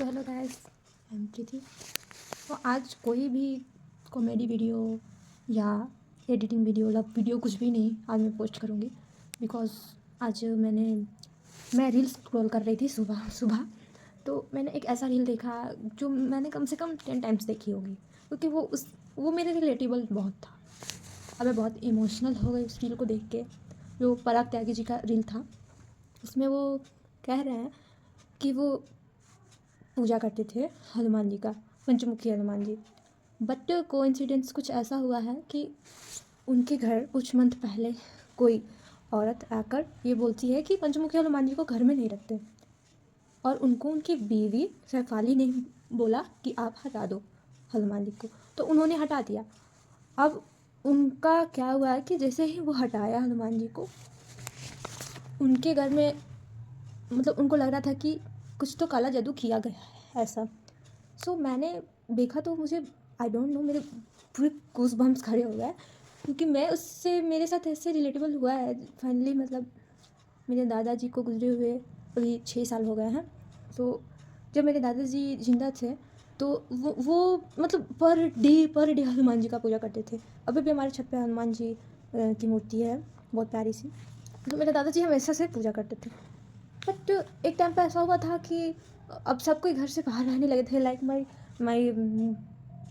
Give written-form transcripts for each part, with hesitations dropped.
So hello guys, I am Preeti. तो आज कोई भी कॉमेडी वीडियो या एडिटिंग वीडियो लव वीडियो कुछ भी नहीं आज मैं पोस्ट करूँगी। बिकॉज आज मैं रील्स स्क्रॉल कर रही थी सुबह सुबह। तो मैंने एक ऐसा रील देखा जो मैंने कम से कम 10 टाइम्स देखी होगी, क्योंकि वो मेरे रिलेटेबल बहुत था। अब मैं बहुत इमोशनल हो गई उस रील को देख के। जो पराग त्यागी जी का रील था, उसमें वो कह रहे हैं कि वो पूजा करते थे हनुमान जी का, पंचमुखी हनुमान जी। बट कोइंसिडेंस कुछ ऐसा हुआ है कि उनके घर कुछ मंथ पहले कोई औरत आकर ये बोलती है कि पंचमुखी हनुमान जी को घर में नहीं रखते, और उनको उनकी बीवी शेफाली ने बोला कि आप हटा दो हनुमान जी को, तो उन्होंने हटा दिया। अब उनका क्या हुआ है कि जैसे ही वो हटाया हनुमान जी को, उनके घर में मतलब उनको लग रहा था कि कुछ तो काला जादू किया गया है ऐसा। सो मैंने देखा तो मुझे आई डोंट नो, मेरे पूरे गूज़ बम्प्स खड़े हो गए, क्योंकि मैं उससे मेरे साथ ऐसे रिलेटेबल हुआ है फाइनली। मतलब मेरे दादाजी को गुजरे हुए अभी 6 साल हो गए हैं। तो जब मेरे दादाजी जिंदा थे तो वो मतलब पर डे हनुमान जी का पूजा करते थे। अभी भी हमारे छत पे हनुमान जी की मूर्ति है, बहुत प्यारी सी। तो मेरे दादाजी हमेशा से पूजा करते थे। बट एक टाइम पे ऐसा हुआ था कि अब सब कोई घर से बाहर रहने लगे थे, like my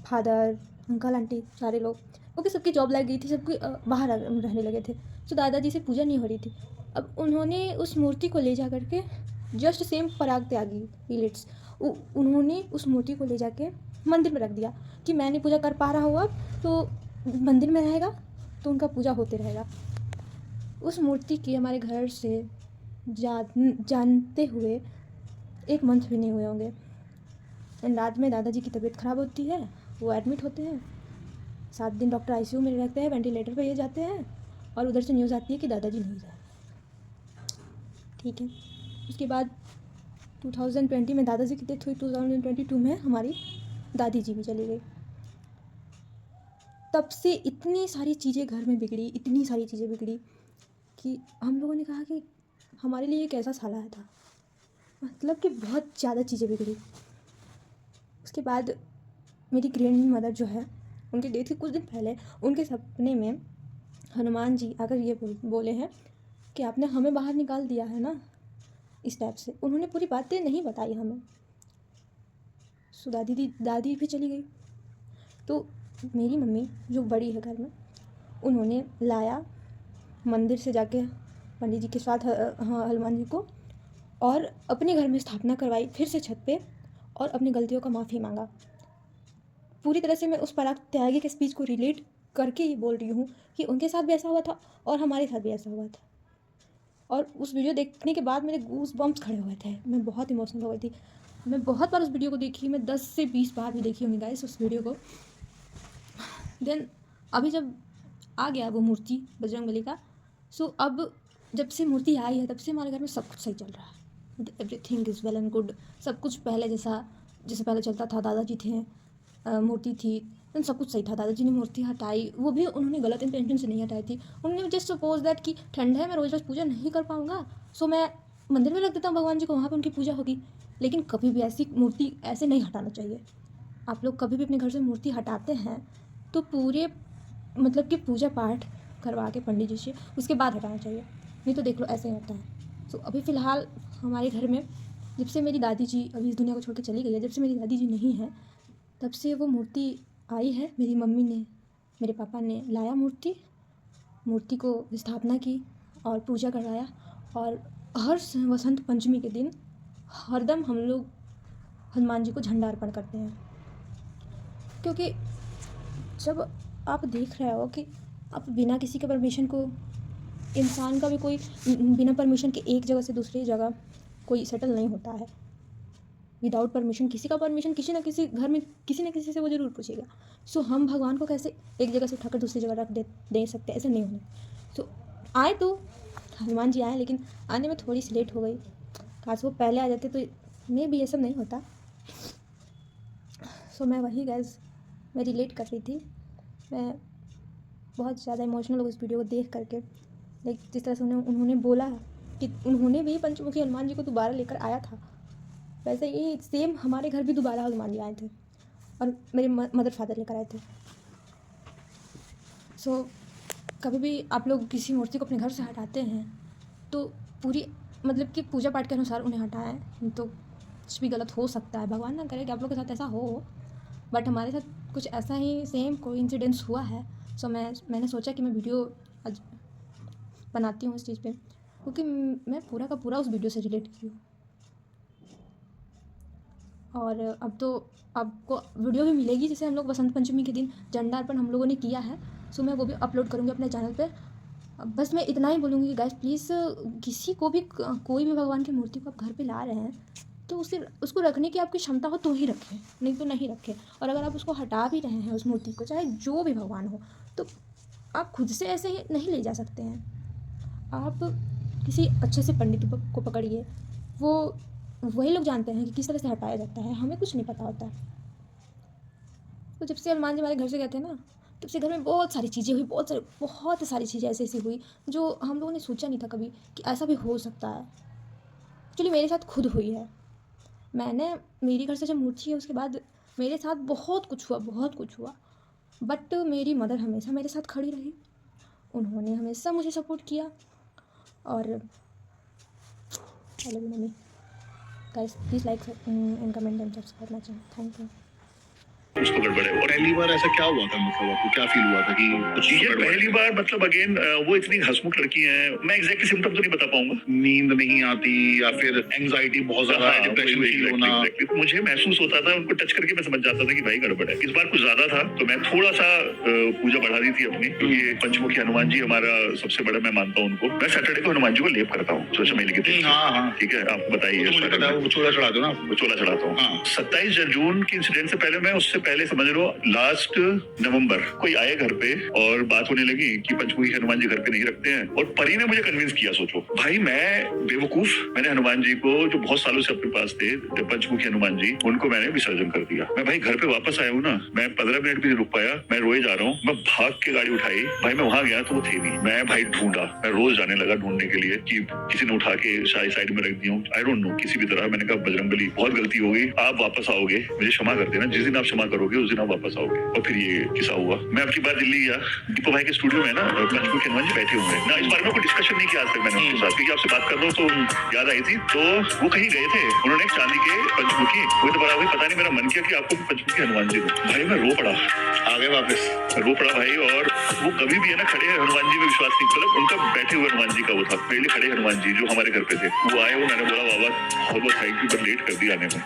father, uncle, aunty, सारे लोग, क्योंकि सबकी जॉब लग गई थी, सबकी बाहर रहने लगे थे। तो दादाजी से पूजा नहीं हो रही थी। अब उन्होंने उस मूर्ति को ले जा करके जस्ट सेम पराग त्यागी रिलेट्स, उन्होंने उस मूर्ति को ले जाके मंदिर में रख दिया कि मैं नहीं पूजा कर पा रहा हूँ अब, तो मंदिर में रहेगा तो उनका पूजा होते रहेगा। उस मूर्ति की हमारे घर से जानते हुए 1 मंथ भी नहीं हुए होंगे। एंड रात में दादाजी की तबीयत ख़राब होती है, वो एडमिट होते हैं। 7 दिन डॉक्टर आईसीयू में रहते हैं, वेंटिलेटर पे ये जाते हैं, और उधर से न्यूज़ आती है कि दादाजी नहीं रहे। ठीक है, उसके बाद 2020 में दादाजी की डेथ हुई, 2022 में हमारी दादी जी भी चली गई। तब से इतनी सारी चीज़ें घर में बिगड़ी, इतनी सारी चीज़ें बिगड़ी कि हम लोगों ने कहा कि हमारे लिए एक ऐसा साल आया था। मतलब कि बहुत ज़्यादा चीज़ें बिगड़ी। उसके बाद मेरी ग्रैंड मदर जो है, उनकी डेथ के कुछ दिन पहले उनके सपने में हनुमान जी आकर ये बोले हैं कि आपने हमें बाहर निकाल दिया है ना, इस टाइप से। उन्होंने पूरी बातें नहीं बताई हमें। सो दादी भी चली गई। तो मेरी मम्मी जो बड़ी है घर में, उन्होंने लाया मंदिर से जाके पंडित जी के साथ हनुमान जी को, और अपने घर में स्थापना करवाई फिर से छत पे, और अपनी गलतियों का माफ़ी मांगा। पूरी तरह से मैं उस पराग त्यागी के स्पीच को रिलेट करके ही बोल रही हूँ कि उनके साथ भी ऐसा हुआ था और हमारे साथ भी ऐसा हुआ था। और उस वीडियो देखने के बाद मेरे गूज़ बम्प्स खड़े हुए थे, मैं बहुत इमोशनल हो गई थी। मैं बहुत बार उस वीडियो को देखी, मैं 10 से 20 बार भी देखी होंगी गाइस उस वीडियो को। देन अभी जब आ गया वो मूर्ति बजरंगबली का, सो अब जब से मूर्ति आई है तब से हमारे घर में सब कुछ सही चल रहा है। Everything is well and good. सब कुछ पहले जैसे पहले चलता था। दादाजी थे, मूर्ति थी, देन सब कुछ सही था। दादाजी ने मूर्ति हटाई, वो भी उन्होंने गलत इंटेंशन से नहीं हटाई थी। उन्होंने जस्ट सपोज दैट कि ठंड है, मैं रोज़ रोज़ पूजा नहीं कर पाऊँगा, सो मैं मंदिर में रख देता हूँ भगवान जी को, वहाँ पर उनकी पूजा होगी। लेकिन कभी भी ऐसी मूर्ति ऐसे नहीं हटाना चाहिए। आप लोग कभी भी अपने घर से मूर्ति हटाते हैं तो पूरे मतलब कि पूजा पाठ करवा के पंडित जी से उसके बाद हटाना चाहिए, नहीं तो देख लो ऐसे ही होता है। सो अभी फ़िलहाल हमारे घर में जब से मेरी दादी जी अभी इस दुनिया को छोड़ के चली गई है, जब से मेरी दादी जी नहीं है, तब से वो मूर्ति आई है। मेरी मम्मी ने, मेरे पापा ने लाया मूर्ति को स्थापना की और पूजा करवाया। और हर वसंत पंचमी के दिन हरदम हम लोग हनुमान जी को झंडा अर्पण करते हैं, क्योंकि जब आप देख रहे हो कि आप बिना किसी के परमिशन को, इंसान का भी कोई बिना परमिशन के एक जगह से दूसरी जगह कोई सेटल नहीं होता है विदाउट परमिशन। किसी का परमिशन किसी ना किसी घर में किसी ना किसी से वो ज़रूर पूछेगा। सो हम भगवान को कैसे एक जगह से उठाकर दूसरी जगह रख दे सकते, ऐसे नहीं होना। सो आए तो हनुमान जी आए, लेकिन आने में थोड़ी सी लेट हो गई। काश वो पहले आ जाते तो मे भी ये सब नहीं होता। सो मैं वही गैस मैं रिलेट कर रही थी। मैं बहुत ज़्यादा इमोशनल हो इस वीडियो को देख करके। लाइक जिस तरह से उन्होंने बोला कि उन्होंने भी पंचमुखी हनुमान जी को दोबारा लेकर आया था, वैसे ही सेम हमारे घर भी दोबारा हनुमान जी आए थे और मेरे मदर फादर लेकर आए थे। सो कभी भी आप लोग किसी मूर्ति को अपने घर से हटाते हैं तो पूरी मतलब कि पूजा पाठ के अनुसार उन्हें हटाएं, नहीं तो कुछ भी गलत हो सकता है। भगवान ना करे कि आप लोग के साथ ऐसा हो, बट हमारे साथ कुछ ऐसा ही सेम कोइंसिडेंस हुआ है। सो मैंने सोचा कि मैं वीडियो आज बनाती हूँ इस चीज़ पे, क्योंकि मैं पूरा का पूरा उस वीडियो से रिलेट की हूँ। और अब तो आपको वीडियो भी मिलेगी, जैसे हम लोग बसंत पंचमी के दिन झंडा अर्पण हम लोगों ने किया है, सो मैं वो भी अपलोड करूँगी अपने चैनल पे। बस मैं इतना ही बोलूँगी कि गाइस प्लीज़ किसी को भी कोई भी भगवान की मूर्ति को आप घर पे ला रहे हैं तो उसको रखने की आपकी क्षमता हो तो ही रखें, नहीं तो नहीं रखें। और अगर आप उसको हटा भी रहे हैं उस मूर्ति को, चाहे जो भी भगवान हो, तो आप खुद से ऐसे ही नहीं ले जा सकते हैं। आप किसी अच्छे से पंडित को पकड़िए, वो वही लोग जानते हैं कि किस तरह से हटाया जाता है, हमें कुछ नहीं पता होता है। तो जब से हनुमान जी हमारे घर से गए थे ना, तब से घर में बहुत सारी चीज़ें हुई, बहुत सारी चीज़ें ऐसी हुई जो हम लोगों ने सोचा नहीं था कभी कि ऐसा भी हो सकता है। एक्चुअली मेरे साथ खुद हुई है। मेरी घर से जब मूर्ति है उसके बाद मेरे साथ बहुत कुछ हुआ। बट मेरी मदर हमेशा मेरे साथ खड़ी रही, उन्होंने हमेशा मुझे सपोर्ट किया। और I love you mummy. Guys please like and comment and subscribe my channel. Thank you. कुछ तो गड़बड़ है। और पहली बार ऐसा क्या हुआ था, मतलब आपको क्या फील हुआ था कि कुछ तो गड़बड़ है? पहली बार मतलब अगेन वो इतनी हंसमुख लड़की है, मैं एग्जैक्टली सिम्टम तो नहीं बता पाऊंगा। नींद नहीं आती या फिर एंजाइटी बहुत ज्यादा, डिप्रेशन फील होना। मुझे महसूस होता था, उनको टच करके मैं समझ जाता था कि भाई गड़बड़ है। इस बार कुछ ज्यादा था तो मैं थोड़ा सा पूजा बढ़ा दी थी अपनी, क्योंकि पंचमुखी हनुमान जी हमारा सबसे बड़ा, मैं मानता हूँ उनको। मैं सैटरडे को हनुमान जी को लेप करता हूँ, सोचा मेले के दिन। ठीक है, आप बताइए। चोला चढ़ा दो ना, चोला चढ़ाता हूँ। 27 जून के इंसिडेंट से पहले, मैं उससे पहले समझ लो लास्ट नवंबर कोई आए घर पे और बात होने लगी कि पंचमुखी हनुमान जी घर पे नहीं रखते हैं, और परी ने मुझे कन्विंस किया। सोचो भाई, मैं बेवकूफ, मैंने हनुमान जी को जो बहुत सालों से अपने पास थे, पंचमुखी हनुमान जी, उनको मैंने विसर्जन कर दिया। मैं भाई घर पे वापस आया हूँ ना, मैं 15 मिनट भी नहीं रुक पाया, मैं रोए जा रहा हूँ। मैं भाग के गाड़ी उठाई, भाई मैं वहां गया तो वो थे नहीं। मैं भाई ढूंढा, मैं रोज जाने लगा ढूंढने के लिए कि किसी ने उठा के साइड में रख दी हूँ, आई डोंट नो, किसी भी तरह। मैंने कहा बजरंगबली बहुत गलती हो गई, आप वापस आओगे, मुझे क्षमा कर देना, जिस दिन आप क्षमा करोगे उस दिन आप वापस आओगे। और फिर ये किस्सा हुआ। मैं आपकी बात दिल्ली गया, दीपक भाई के स्टूडियो में ना पंचमुखी हनुमान जी बैठे हुए हैं ना, इस बारे में कोई डिस्कशन नहीं किया आज तक मैंने उनके साथ, क्योंकि आपसे बात कर रहा हूँ तो याद आई थी। तो वो कहीं गए थे, उन्होंने एक चांदी के पंचमुखी, वो तो बड़ा भाई पता नहीं, मेरा मन किया कि आपको पंचमुखी हनुमान जी दो। भाई मैं रो पड़ा, आ गए वापस, रो पड़ा भाई। और वो कभी भी है ना, खड़े हनुमान जी में विश्वास नहीं, मतलब उनका बैठे हुए हनुमान जी का वो था, पहले खड़े हनुमान जी जो हमारे घर पे थे, वो आए, वो मैंने बोला बाबा बहुत बहुत थैंक यू, बट लेट कर दिया आने में।